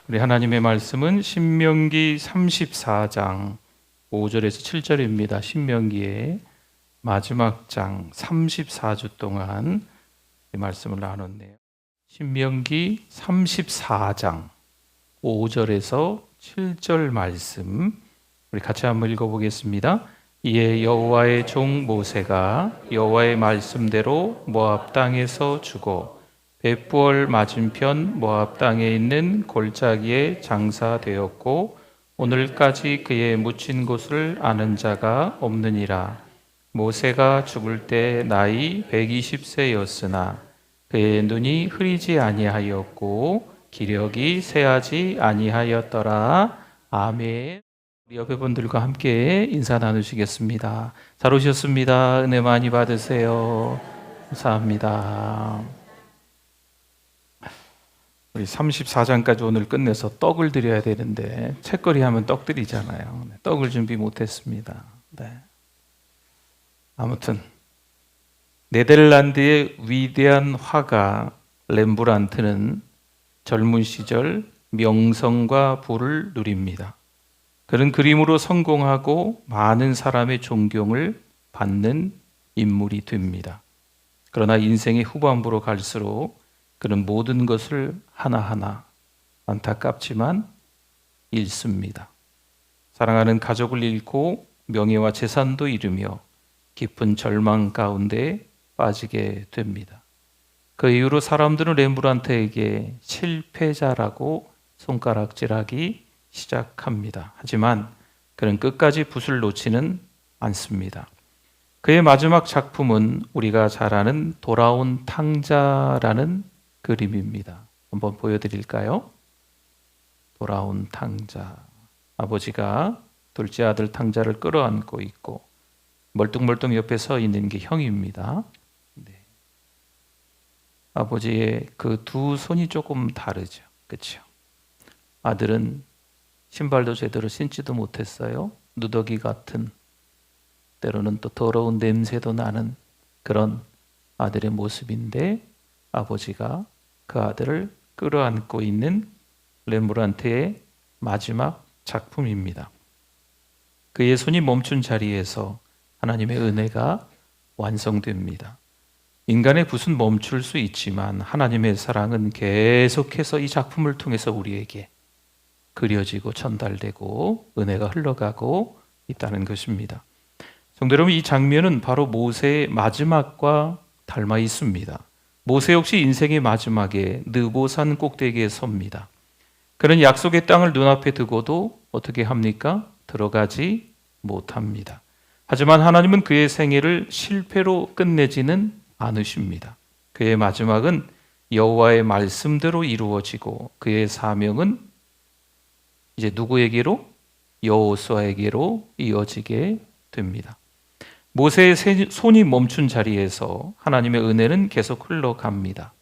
우리 하나님의 말씀은 신명기 34장 5절에서 7절입니다. 신명기의 마지막 장 34주 동안 이 말씀을 나눴네요. 신명기 34장 5절에서 7절 말씀 우리 같이 한번 읽어보겠습니다. 이에 여호와의 종 모세가 여호와의 말씀대로 모압 땅에서 죽어 벳부얼 맞은편 모압 땅에 있는 골짜기에 장사되었고 오늘까지 그의 묻힌 곳을 아는 자가 없느니라. 모세가 죽을 때 나이 120세였으나 그의 눈이 흐리지 아니하였고 기력이 쇠하지 아니하였더라. 아멘. 우리 옆에 분들과 함께 인사 나누시겠습니다. 잘 오셨습니다. 은혜 많이 받으세요. 감사합니다. 우리 34장까지 오늘 끝내서 떡을 드려야 되는데 책거리 하면 떡 드리잖아요. 떡을 준비 못했습니다. 네. 아무튼 네덜란드의 위대한 화가 렘브란트는 젊은 시절 명성과 부를 누립니다. 그는 그림으로 성공하고 많은 사람의 존경을 받는 인물이 됩니다. 그러나 인생의 후반부로 갈수록 그는 모든 것을 하나하나 안타깝지만 잃습니다. 사랑하는 가족을 잃고 명예와 재산도 잃으며 깊은 절망 가운데 빠지게 됩니다. 그 이후로 사람들은 렘브란트에게 실패자라고 손가락질하기 시작합니다. 하지만 그는 끝까지 붓을 놓지는 않습니다. 그의 마지막 작품은 우리가 잘 아는 돌아온 탕자라는 그림입니다. 한번 보여드릴까요? 돌아온 탕자. 아버지가 둘째 아들 탕자를 끌어안고 있고 멀뚱멀뚱 옆에 서 있는 게 형입니다. 네. 아버지의 그 두 손이 조금 다르죠. 그렇죠? 아들은 신발도 제대로 신지도 못했어요. 누더기 같은, 때로는 또 더러운 냄새도 나는 그런 아들의 모습인데 아버지가 그 아들을 끌어안고 있는 렘브란트의 마지막 작품입니다. 그의 손이 멈춘 자리에서 하나님의 은혜가 완성됩니다. 인간의 붓은 멈출 수 있지만 하나님의 사랑은 계속해서 이 작품을 통해서 우리에게 그려지고 전달되고 은혜가 흘러가고 있다는 것입니다. 성도 여러분, 이 장면은 바로 모세의 마지막과 닮아 있습니다. 모세 역시 인생의 마지막에 느보산 꼭대기에 섭니다. 그는 약속의 땅을 눈앞에 두고도 어떻게 합니까? 들어가지 못합니다. 하지만 하나님은 그의 생애를 실패로 끝내지는 않으십니다. 그의 마지막은 여호와의 말씀대로 이루어지고 그의 사명은 이제 누구에게로? 여호수아에게로 이어지게 됩니다. 모세의 손이 멈춘 자리에서 하나님의 은혜는 계속 흘러갑니다.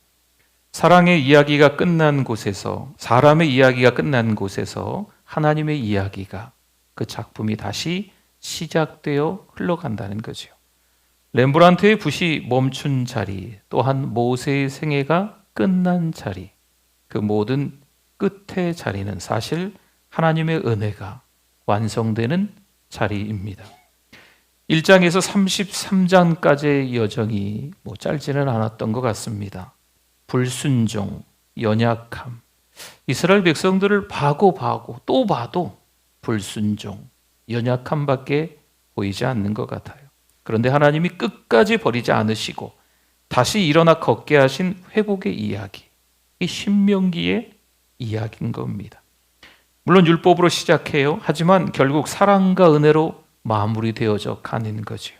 사랑의 이야기가 끝난 곳에서, 사람의 이야기가 끝난 곳에서 하나님의 이야기가, 그 작품이 다시 시작되어 흘러간다는 거죠. 렘브란트의 붓이 멈춘 자리, 또한 모세의 생애가 끝난 자리, 그 모든 끝의 자리는 사실 하나님의 은혜가 완성되는 자리입니다. 1장에서 33장까지의 여정이 짧지는 않았던 것 같습니다. 불순종, 연약함, 이스라엘 백성들을 봐도 또 봐도 불순종, 연약함밖에 보이지 않는 것 같아요. 그런데 하나님이 끝까지 버리지 않으시고 다시 일어나 걷게 하신 회복의 이야기, 이 신명기의 이야기인 겁니다. 물론 율법으로 시작해요. 하지만 결국 사랑과 은혜로 마무리되어져 가는 거죠.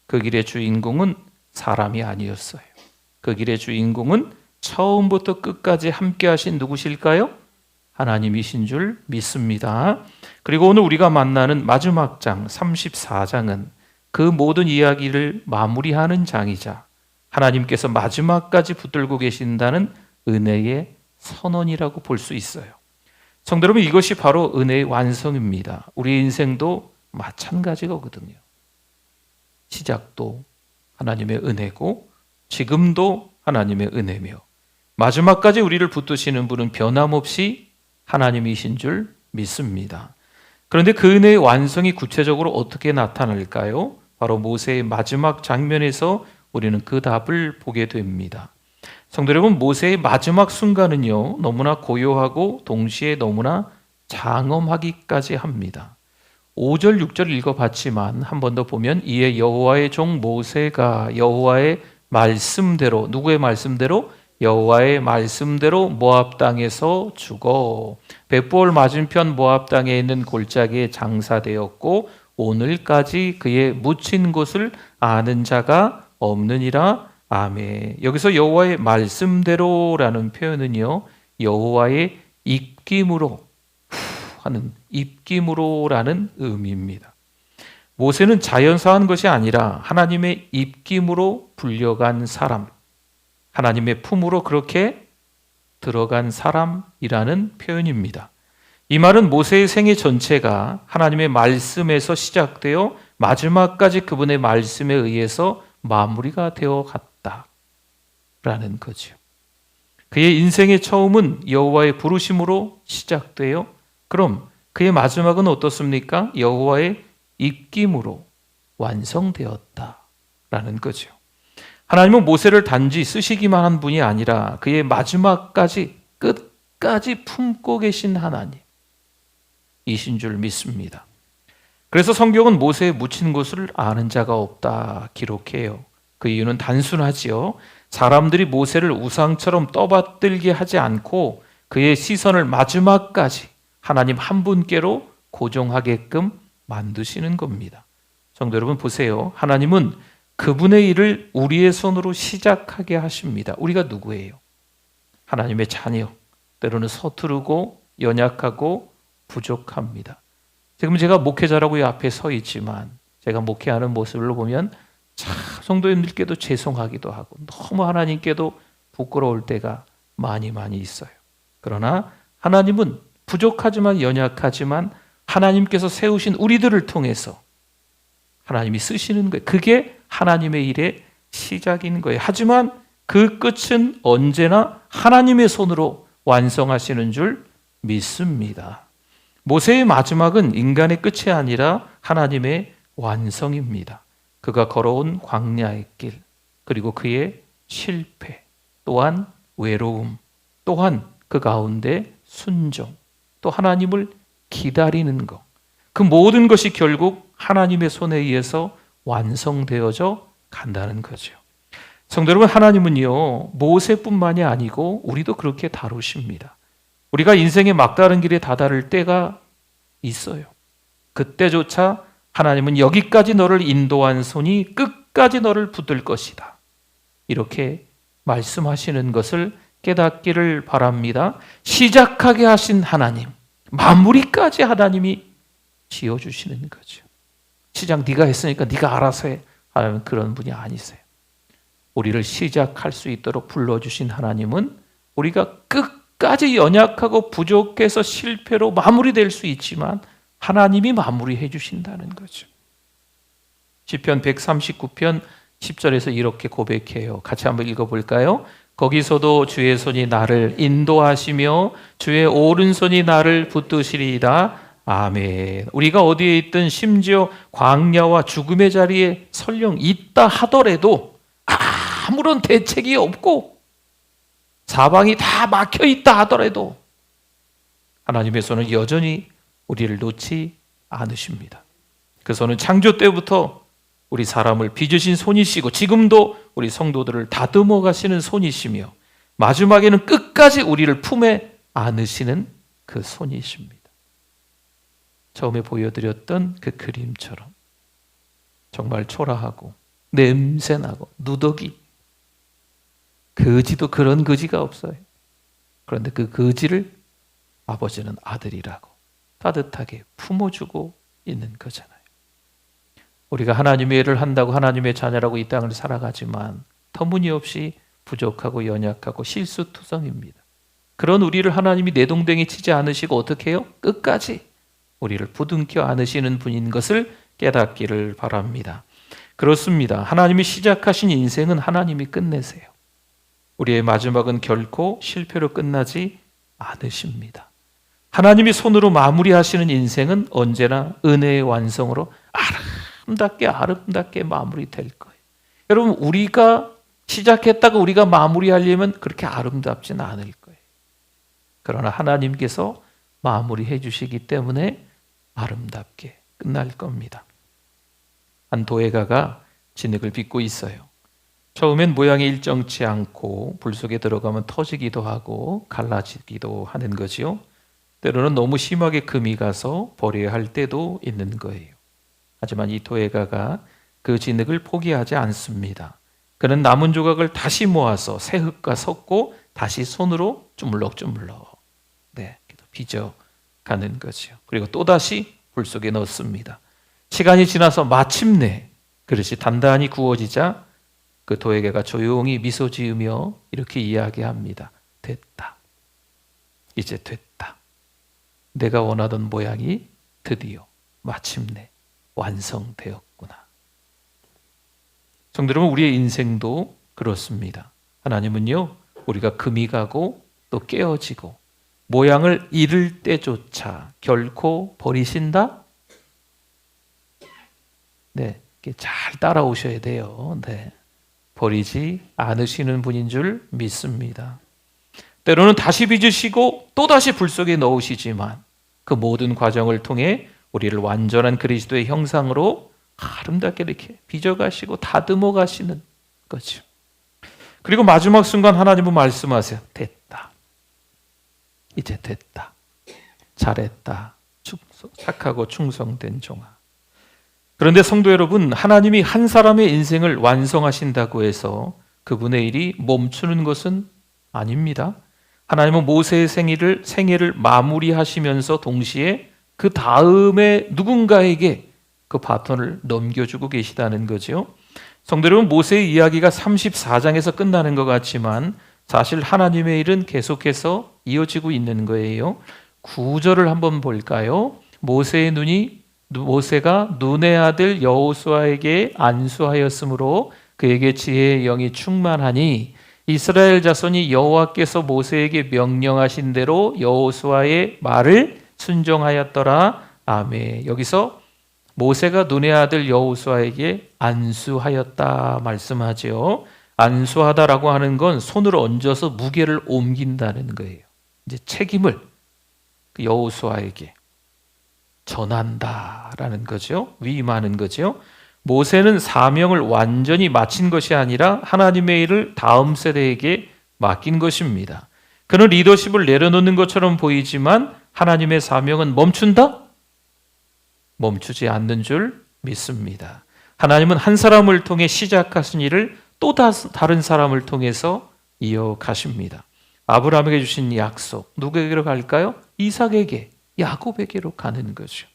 그 길의 주인공은 사람이 아니었어요. 그 길의 주인공은 처음부터 끝까지 함께 하신 누구실까요? 하나님이신 줄 믿습니다. 그리고 오늘 우리가 만나는 마지막 장 34장은 그 모든 이야기를 마무리하는 장이자 하나님께서 마지막까지 붙들고 계신다는 은혜의 선언이라고 볼 수 있어요. 성도 여러분, 이것이 바로 은혜의 완성입니다. 우리 인생도 마찬가지거든요. 시작도 하나님의 은혜고 지금도 하나님의 은혜며 마지막까지 우리를 붙드시는 분은 변함없이 하나님이신 줄 믿습니다. 그런데 그 은혜의 완성이 구체적으로 어떻게 나타날까요? 바로 모세의 마지막 장면에서 우리는 그 답을 보게 됩니다. 성도 여러분, 모세의 마지막 순간은요, 너무나 고요하고 동시에 너무나 장엄하기까지 합니다. 5절, 6절 읽어봤지만 한 번 더 보면 이에 여호와의 종 모세가 여호와의 말씀대로, 누구의 말씀대로? 여호와의 말씀대로 모압 땅에서 죽어 벳볼 맞은편 모압 땅에 있는 골짜기에 장사되었고 오늘까지 그의 묻힌 곳을 아는 자가 없느니라. 아멘. 여기서 여호와의 말씀대로라는 표현은요, 여호와의 입김으로 하는 입김으로라는 의미입니다. 모세는 자연사한 것이 아니라 하나님의 입김으로 불려간 사람, 하나님의 품으로 그렇게 들어간 사람이라는 표현입니다. 이 말은 모세의 생애 전체가 하나님의 말씀에서 시작되어 마지막까지 그분의 말씀에 의해서 마무리가 되어 갔다라는 거죠. 그의 인생의 처음은 여호와의 부르심으로 시작되어 그럼 그의 마지막은 어떻습니까? 여호와의 입김으로 완성되었다라는 거죠. 하나님은 모세를 단지 쓰시기만 한 분이 아니라 그의 마지막까지 끝까지 품고 계신 하나님이신 줄 믿습니다. 그래서 성경은 모세의 묻힌 곳을 아는 자가 없다 기록해요. 그 이유는 단순하지요. 사람들이 모세를 우상처럼 떠받들게 하지 않고 그의 시선을 마지막까지 하나님 한 분께로 고정하게끔 만드시는 겁니다. 성도 여러분 보세요. 하나님은 그분의 일을 우리의 손으로 시작하게 하십니다. 우리가 누구예요? 하나님의 자녀. 때로는 서투르고 연약하고 부족합니다. 지금 제가 목회자라고 이 앞에 서 있지만 제가 목회하는 모습을 보면 참 성도님들께도 죄송하기도 하고 너무 하나님께도 부끄러울 때가 많이 있어요. 그러나 하나님은 부족하지만 연약하지만 하나님께서 세우신 우리들을 통해서 하나님이 쓰시는 거예요. 그게 하나님의 일의 시작인 거예요. 하지만 그 끝은 언제나 하나님의 손으로 완성하시는 줄 믿습니다. 모세의 마지막은 인간의 끝이 아니라 하나님의 완성입니다. 그가 걸어온 광야의 길, 그리고 그의 실패, 또한 외로움, 또한 그 가운데 순종, 또 하나님을 기다리는 것, 그 모든 것이 결국 하나님의 손에 의해서 완성되어져 간다는 거죠. 성도 여러분, 하나님은요 모세뿐만이 아니고 우리도 그렇게 다루십니다. 우리가 인생의 막다른 길에 다다를 때가 있어요. 그때조차 하나님은 여기까지 너를 인도한 손이 끝까지 너를 붙들 것이다, 이렇게 말씀하시는 것을 깨닫기를 바랍니다. 시작하게 하신 하나님, 마무리까지 하나님이 지어주시는 거죠. 시작 네가 했으니까 네가 알아서 해 하는 그런 분이 아니세요. 우리를 시작할 수 있도록 불러주신 하나님은 우리가 끝까지 연약하고 부족해서 실패로 마무리될 수 있지만 하나님이 마무리해 주신다는 거죠. 시편 139편 10절에서 이렇게 고백해요. 같이 한번 읽어볼까요? 거기서도 주의 손이 나를 인도하시며 주의 오른손이 나를 붙드시리이다. 아멘. 우리가 어디에 있든 심지어 광야와 죽음의 자리에 설령 있다 하더라도 아무런 대책이 없고 사방이 다 막혀 있다 하더라도 하나님의 손은 여전히 우리를 놓지 않으십니다. 그 손은 창조 때부터 우리 사람을 빚으신 손이시고 지금도 우리 성도들을 다듬어 가시는 손이시며 마지막에는 끝까지 우리를 품에 안으시는 그 손이십니다. 처음에 보여드렸던 그 그림처럼 정말 초라하고 냄새나고 누더기, 거지도 그런 거지가 없어요. 그런데 그 거지를 아버지는 아들이라고 따뜻하게 품어주고 있는 거잖아요. 우리가 하나님의 일을 한다고 하나님의 자녀라고 이 땅을 살아가지만 터무니없이 부족하고 연약하고 실수투성입니다. 그런 우리를 하나님이 내동댕이 치지 않으시고 어떻게 해요? 끝까지 우리를 부둥켜 안으시는 분인 것을 깨닫기를 바랍니다. 그렇습니다. 하나님이 시작하신 인생은 하나님이 끝내세요. 우리의 마지막은 결코 실패로 끝나지 않으십니다. 하나님이 손으로 마무리하시는 인생은 언제나 은혜의 완성으로 아름답게 마무리될 거예요. 여러분, 우리가 시작했다가 우리가 마무리하려면 그렇게 아름답지는 않을 거예요. 그러나 하나님께서 마무리해 주시기 때문에 아름답게 끝날 겁니다. 한 도예가가 진흙을 빚고 있어요. 처음엔 모양이 일정치 않고 불 속에 들어가면 터지기도 하고 갈라지기도 하는 거지요. 때로는 너무 심하게 금이 가서 버려야 할 때도 있는 거예요. 하지만 이 도예가가 그 진흙을 포기하지 않습니다. 그는 남은 조각을 다시 모아서 새 흙과 섞고 다시 손으로 주물럭주물럭 빚어가는 거죠. 그리고 또다시 불 속에 넣습니다. 시간이 지나서 마침내 그릇이 단단히 구워지자 그 도예가가 조용히 미소 지으며 이렇게 이야기합니다. 됐다. 이제 됐다. 내가 원하던 모양이 드디어 마침내 완성되었구나. 성도 여러분, 우리의 인생도 그렇습니다. 하나님은요, 우리가 금이 가고 또 깨어지고 모양을 잃을 때조차 결코 버리신다? 네, 잘 따라오셔야 돼요. 네, 버리지 않으시는 분인 줄 믿습니다. 때로는 다시 빚으시고 또다시 불 속에 넣으시지만 그 모든 과정을 통해 우리를 완전한 그리스도의 형상으로 아름답게 이렇게 빚어가시고 다듬어 가시는 거죠. 그리고 마지막 순간 하나님은 말씀하세요. 됐다. 이제 됐다. 잘했다. 착하고 충성된 종아. 그런데 성도 여러분, 하나님이 한 사람의 인생을 완성하신다고 해서 그분의 일이 멈추는 것은 아닙니다. 하나님은 모세의 생애를 마무리하시면서 동시에 그 다음에 누군가에게 그 바톤을 넘겨주고 계시다는 거죠. 성도 여러분, 모세의 이야기가 34장에서 끝나는 것 같지만 사실 하나님의 일은 계속해서 이어지고 있는 거예요. 9절을 한번 볼까요? 모세가 눈의 아들 여호수아에게 안수하였으므로 그에게 지혜의 영이 충만하니 이스라엘 자손이 여호와께서 모세에게 명령하신 대로 여호수아의 말을 순종하였더라. 아멘. 여기서 모세가 눈의 아들 여호수아에게 안수하였다 말씀하죠. 안수하다라고 하는 건 손을 얹어서 무게를 옮긴다는 거예요. 이제 책임을 여호수아에게 전한다라는 거죠. 위임하는 거죠. 모세는 사명을 완전히 마친 것이 아니라 하나님의 일을 다음 세대에게 맡긴 것입니다. 그는 리더십을 내려놓는 것처럼 보이지만 하나님의 사명은 멈춘다? 멈추지 않는 줄 믿습니다. 하나님은 한 사람을 통해 시작하신 일을 또 다른 사람을 통해서 이어가십니다. 아브라함에게 주신 약속, 누구에게로 갈까요? 이삭에게, 야곱에게로 가는 거죠.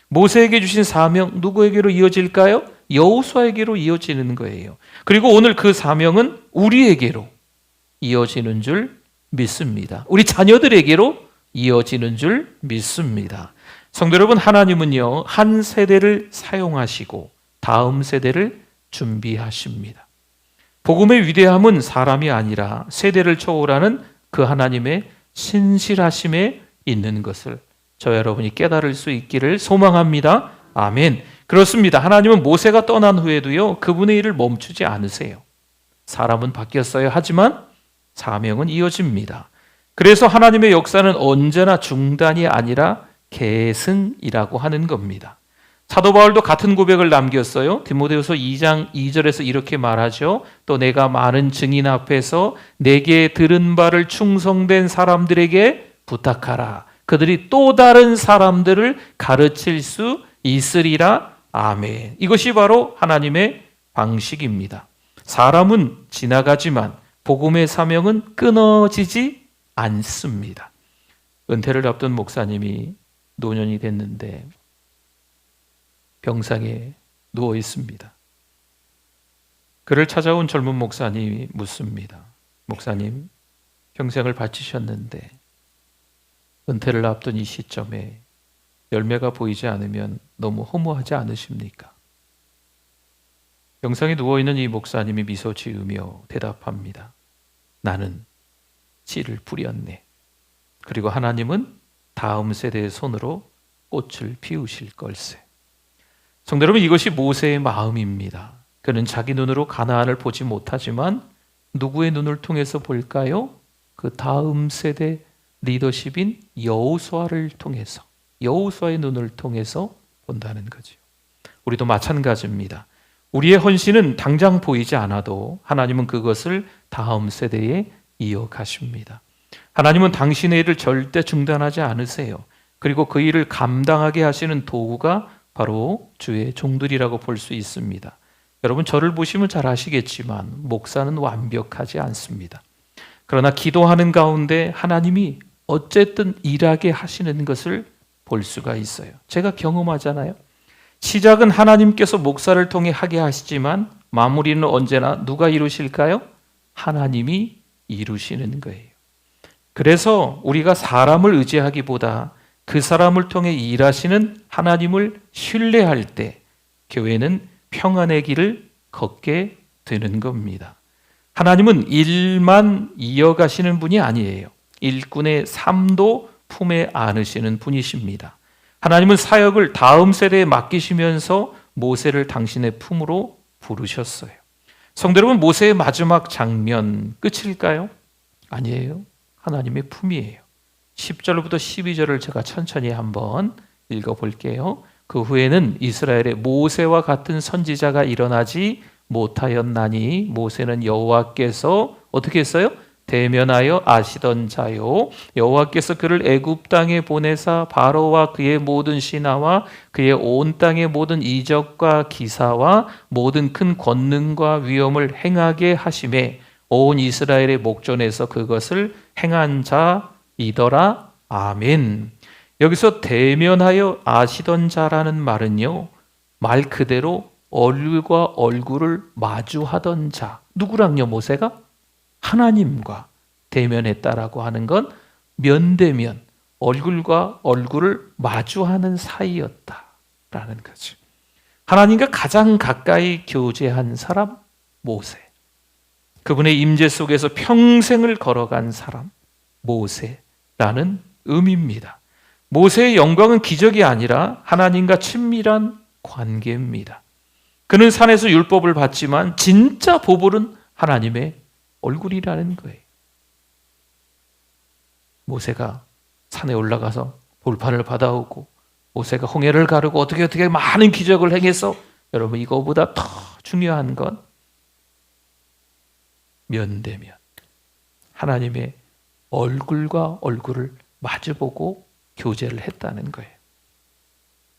모세에게 주신 사명, 누구에게로 이어질까요? 여호수아에게로 이어지는 거예요. 그리고 오늘 그 사명은 우리에게로 이어지는 줄 믿습니다. 우리 자녀들에게로 이어지는 줄 믿습니다. 성도 여러분, 하나님은요, 한 세대를 사용하시고 다음 세대를 준비하십니다. 복음의 위대함은 사람이 아니라 세대를 초월하는 그 하나님의 신실하심에 있는 것을 저 여러분이 깨달을 수 있기를 소망합니다. 아멘. 그렇습니다. 하나님은 모세가 떠난 후에도요, 그분의 일을 멈추지 않으세요. 사람은 바뀌었어요. 하지만 사명은 이어집니다. 그래서 하나님의 역사는 언제나 중단이 아니라 계승이라고 하는 겁니다. 사도 바울도 같은 고백을 남겼어요. 디모데후서 2장 2절에서 이렇게 말하죠. 또 내가 많은 증인 앞에서 내게 들은 바를 충성된 사람들에게 부탁하라. 그들이 또 다른 사람들을 가르칠 수 있으리라. 아멘. 이것이 바로 하나님의 방식입니다. 사람은 지나가지만 복음의 사명은 끊어지지 않습니다. 은퇴를 앞둔 목사님이 노년이 됐는데 병상에 누워 있습니다. 그를 찾아온 젊은 목사님이 묻습니다. 목사님, 평생을 바치셨는데 은퇴를 앞둔 이 시점에 열매가 보이지 않으면 너무 허무하지 않으십니까? 병상에 누워있는 이 목사님이 미소 지으며 대답합니다. 나는 씨를 뿌렸네. 그리고 하나님은 다음 세대의 손으로 꽃을 피우실 걸세. 성도 여러분, 이것이 모세의 마음입니다. 그는 자기 눈으로 가나안을 보지 못하지만 누구의 눈을 통해서 볼까요? 그 다음 세대 리더십인 여호수아를 통해서, 여호수아의 눈을 통해서 본다는 거죠. 우리도 마찬가지입니다. 우리의 헌신은 당장 보이지 않아도 하나님은 그것을 다음 세대에 이어가십니다. 하나님은 당신의 일을 절대 중단하지 않으세요. 그리고 그 일을 감당하게 하시는 도구가 바로 주의 종들이라고 볼 수 있습니다. 여러분, 저를 보시면 잘 아시겠지만 목사는 완벽하지 않습니다. 그러나 기도하는 가운데 하나님이 어쨌든 일하게 하시는 것을 볼 수가 있어요. 제가 경험하잖아요. 시작은 하나님께서 목사를 통해 하게 하시지만 마무리는 언제나 누가 이루실까요? 하나님이 이루시는 거예요. 그래서 우리가 사람을 의지하기보다 그 사람을 통해 일하시는 하나님을 신뢰할 때 교회는 평안의 길을 걷게 되는 겁니다. 하나님은 일만 이어가시는 분이 아니에요. 일꾼의 삶도 품에 안으시는 분이십니다. 하나님은 사역을 다음 세대에 맡기시면서 모세를 당신의 품으로 부르셨어요. 성도 여러분, 모세의 마지막 장면 끝일까요? 아니에요. 하나님의 품이에요. 10절부터 12절을 제가 천천히 한번 읽어볼게요. 그 후에는 이스라엘에 모세와 같은 선지자가 일어나지 못하였나니 모세는 여호와께서 어떻게 했어요? 대면하여 아시던 자요, 여호와께서 그를 애굽 땅에 보내사 바로와 그의 모든 신하와 그의 온 땅의 모든 이적과 기사와 모든 큰 권능과 위엄을 행하게 하심에 온 이스라엘의 목전에서 그것을 행한 자이더라. 아멘. 여기서 대면하여 아시던 자라는 말은요, 말 그대로 얼굴과 얼굴을 마주하던 자. 누구랑요? 모세가? 하나님과 대면했다라고 하는 건 면대면, 얼굴과 얼굴을 마주하는 사이였다라는 거죠. 하나님과 가장 가까이 교제한 사람, 모세. 그분의 임재 속에서 평생을 걸어간 사람, 모세라는 의미입니다. 모세의 영광은 기적이 아니라 하나님과 친밀한 관계입니다. 그는 산에서 율법을 받지만 진짜 보물은 하나님의 얼굴이라는 거예요. 모세가 산에 올라가서 돌판을 받아오고 모세가 홍해를 가르고 어떻게 많은 기적을 행해서, 여러분, 이거보다 더 중요한 건 면대면 하나님의 얼굴과 얼굴을 마주보고 교제를 했다는 거예요.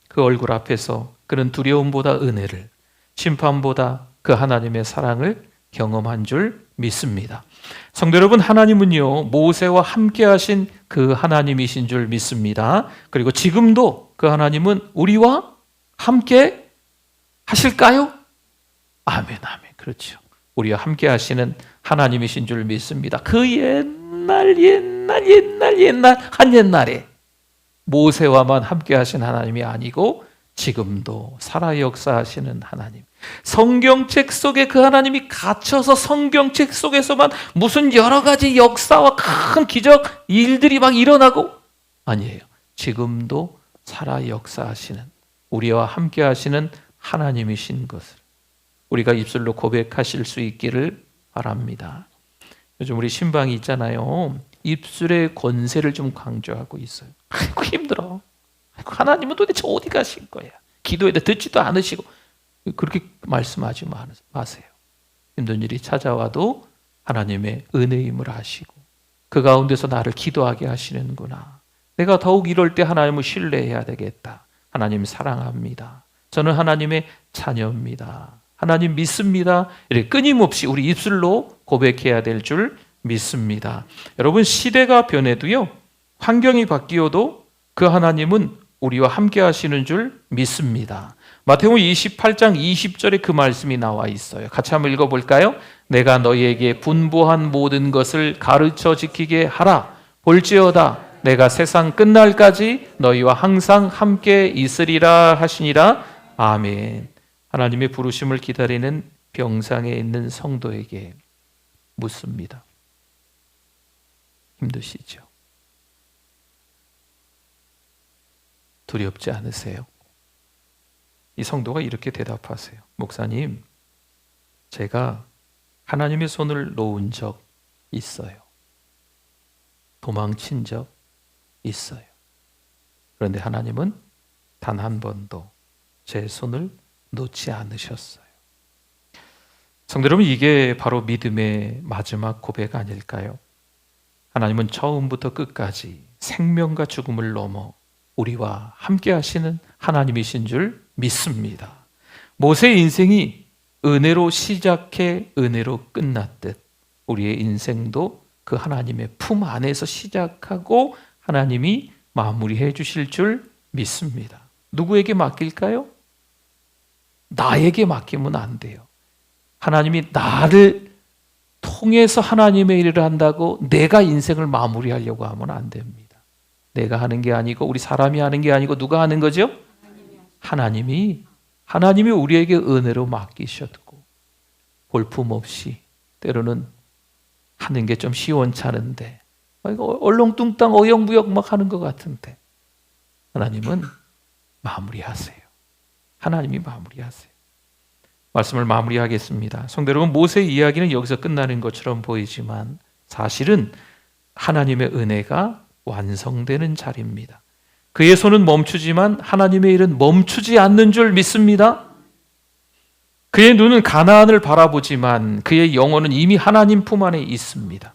그 얼굴 앞에서 그는 두려움보다 은혜를, 심판보다 그 하나님의 사랑을 경험한 줄 믿습니다. 성도 여러분, 하나님은요, 모세와 함께 하신 그 하나님이신 줄 믿습니다. 그리고 지금도 그 하나님은 우리와 함께 하실까요? 아멘, 아멘. 그렇죠. 우리와 함께 하시는 하나님이신 줄 믿습니다. 그 옛날 한 옛날에 모세와만 함께 하신 하나님이 아니고 지금도 살아 역사하시는 하나님. 성경책 속에 그 하나님이 갇혀서 성경책 속에서만 무슨 여러 가지 역사와 큰 기적, 일들이 막 일어나고, 아니에요. 지금도 살아 역사하시는, 우리와 함께 하시는 하나님이신 것을 우리가 입술로 고백하실 수 있기를 바랍니다. 요즘 우리 신방이 있잖아요. 입술의 권세를 좀 강조하고 있어요. 아이고 힘들어. 아이고 하나님은 도대체 어디 가신 거야? 기도해도 듣지도 않으시고. 그렇게 말씀하지 마세요. 힘든 일이 찾아와도 하나님의 은혜임을 아시고 그 가운데서 나를 기도하게 하시는구나. 내가 더욱 이럴 때 하나님을 신뢰해야 되겠다. 하나님 사랑합니다. 저는 하나님의 자녀입니다. 하나님 믿습니다. 이렇게 끊임없이 우리 입술로 고백해야 될 줄 믿습니다. 여러분, 시대가 변해도요, 환경이 바뀌어도 그 하나님은 우리와 함께 하시는 줄 믿습니다. 마태복음 28장 20절에 그 말씀이 나와 있어요. 같이 한번 읽어볼까요? 내가 너희에게 분부한 모든 것을 가르쳐 지키게 하라. 볼지어다 내가 세상 끝날까지 너희와 항상 함께 있으리라 하시니라. 아멘. 하나님의 부르심을 기다리는 병상에 있는 성도에게 묻습니다. 힘드시죠? 두렵지 않으세요? 이 성도가 이렇게 대답하세요. 목사님, 제가 하나님의 손을 놓은 적 있어요. 도망친 적 있어요. 그런데 하나님은 단 한 번도 제 손을 놓지 않으셨어요. 성도 여러분, 이게 바로 믿음의 마지막 고백 아닐까요? 하나님은 처음부터 끝까지 생명과 죽음을 넘어 우리와 함께 하시는 하나님이신 줄 믿습니다. 모세의 인생이 은혜로 시작해 은혜로 끝났듯 우리의 인생도 그 하나님의 품 안에서 시작하고 하나님이 마무리해 주실 줄 믿습니다. 누구에게 맡길까요? 나에게 맡기면 안 돼요. 하나님이 나를 통해서 하나님의 일을 한다고 내가 인생을 마무리하려고 하면 안 됩니다. 내가 하는 게 아니고 우리 사람이 하는 게 아니고 누가 하는 거죠? 하나님이 우리에게 은혜로 맡기셨고 볼품없이 때로는 하는 게 좀 시원찮은데 얼렁뚱땅 어영부영 막 하는 것 같은데 하나님은 마무리하세요. 하나님이 마무리하세요. 말씀을 마무리하겠습니다. 성도 여러분, 모세의 이야기는 여기서 끝나는 것처럼 보이지만 사실은 하나님의 은혜가 완성되는 자리입니다. 그의 손은 멈추지만 하나님의 일은 멈추지 않는 줄 믿습니다. 그의 눈은 가나안을 바라보지만 그의 영혼은 이미 하나님 품 안에 있습니다.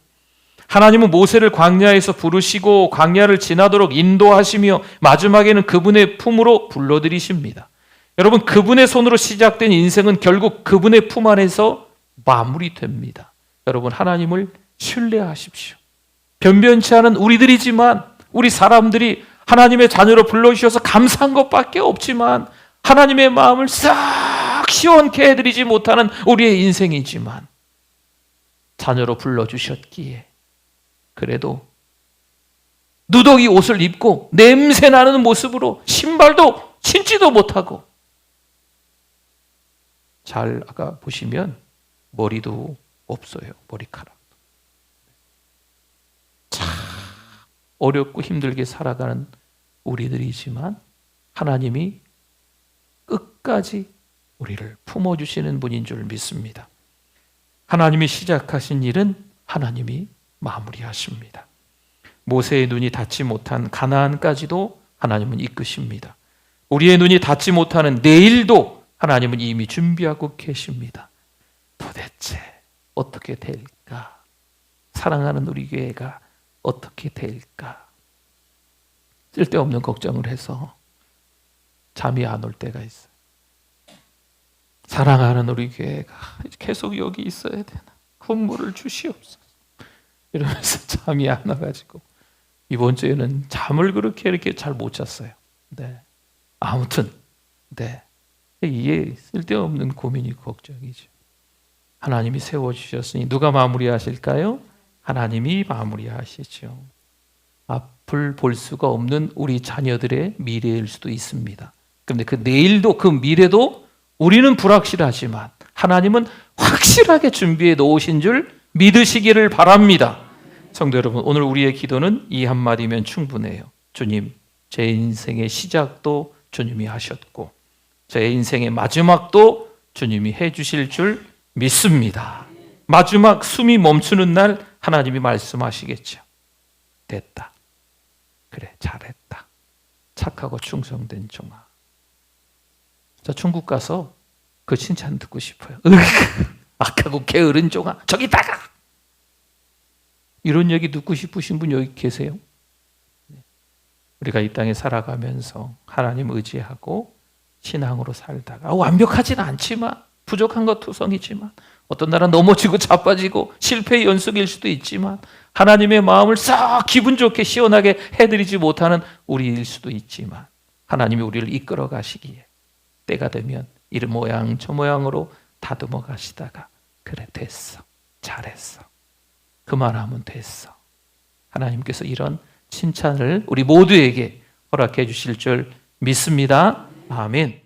하나님은 모세를 광야에서 부르시고 광야를 지나도록 인도하시며 마지막에는 그분의 품으로 불러들이십니다. 여러분, 그분의 손으로 시작된 인생은 결국 그분의 품 안에서 마무리됩니다. 여러분, 하나님을 신뢰하십시오. 변변치 않은 우리들이지만 우리 사람들이 하나님의 자녀로 불러주셔서 감사한 것밖에 없지만 하나님의 마음을 싹 시원케 해드리지 못하는 우리의 인생이지만 자녀로 불러주셨기에 그래도 누더기 옷을 입고 냄새나는 모습으로 신발도 신지도 못하고 잘 아까 보시면 머리도 없어요. 머리카락도. 참 어렵고 힘들게 살아가는 우리들이지만 하나님이 끝까지 우리를 품어주시는 분인 줄 믿습니다. 하나님이 시작하신 일은 하나님이 마무리하십니다. 모세의 눈이 닿지 못한 가나안까지도 하나님은 이끄십니다. 우리의 눈이 닿지 못하는 내일도 하나님은 이미 준비하고 계십니다. 도대체 어떻게 될까? 사랑하는 우리 교회가 어떻게 될까? 쓸데없는 걱정을 해서 잠이 안 올 때가 있어요. 사랑하는 우리 교회가 계속 여기 있어야 되나? 근무를 주시옵소서. 이러면서 잠이 안 와가지고 이번 주에는 잠을 그렇게 이렇게 잘 못 잤어요. 네. 아무튼 네. 이게 쓸데없는 고민이고 걱정이죠. 하나님이 세워주셨으니 누가 마무리하실까요? 하나님이 마무리하시죠. 앞을 볼 수가 없는 우리 자녀들의 미래일 수도 있습니다. 그런데 그 내일도 그 미래도 우리는 불확실하지만 하나님은 확실하게 준비해 놓으신 줄 믿으시기를 바랍니다. 성도 여러분, 오늘 우리의 기도는 이 한마디면 충분해요. 주님, 제 인생의 시작도 주님이 하셨고 제 인생의 마지막도 주님이 해주실 줄 믿습니다. 마지막 숨이 멈추는 날 하나님이 말씀하시겠죠. 됐다. 그래, 잘했다. 착하고 충성된 종아. 저 중국 가서 그 칭찬 듣고 싶어요. 악하고 게으른 종아, 저기 있다가. 이런 얘기 듣고 싶으신 분 여기 계세요? 우리가 이 땅에 살아가면서 하나님 의지하고 신앙으로 살다가 완벽하진 않지만 부족한 것 투성이지만 어떤 날은 넘어지고 자빠지고 실패의 연속일 수도 있지만 하나님의 마음을 싹 기분 좋게 시원하게 해드리지 못하는 우리일 수도 있지만 하나님이 우리를 이끌어 가시기에 때가 되면 이 모양 저 모양으로 다듬어 가시다가 그래 됐어, 잘했어, 그만하면 됐어. 하나님께서 이런 칭찬을 우리 모두에게 허락해 주실 줄 믿습니다. 아멘.